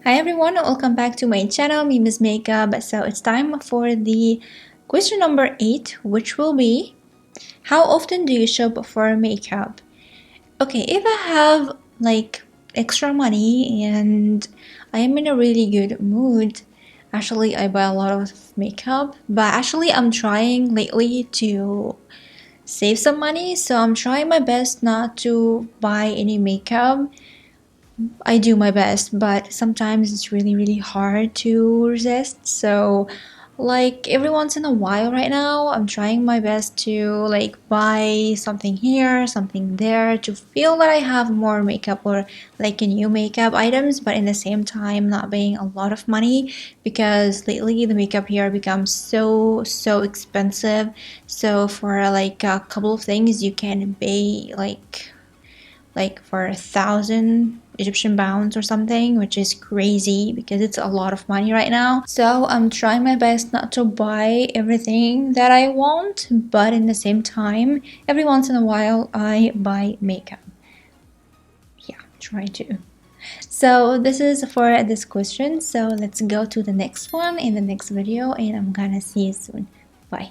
Hi everyone, welcome back to my channel, Mimi's Makeup. So it's time for the question number 8, which will be, how often do you shop for makeup? Okay, if I have like extra money and I am in a really good mood, actually I buy a lot of makeup, but actually I'm trying lately to save some money, so I'm trying my best not to buy any makeup. I do my best, but sometimes it's really hard to resist. So, like every once in a while right now, I'm trying my best to like buy something here, something there to feel that I have more makeup or like a new makeup items, but in the same time not paying a lot of money because lately the makeup here becomes so expensive. So for like a couple of things you can pay like for 1,000 Egyptian pounds or something, which is crazy because it's a lot of money right now. So I'm trying my best not to buy everything that I want, but in the same time, every once in a while I buy makeup. Yeah, try to. So this is for this question. So let's go to the next one in the next video, and I'm gonna see you soon. Bye.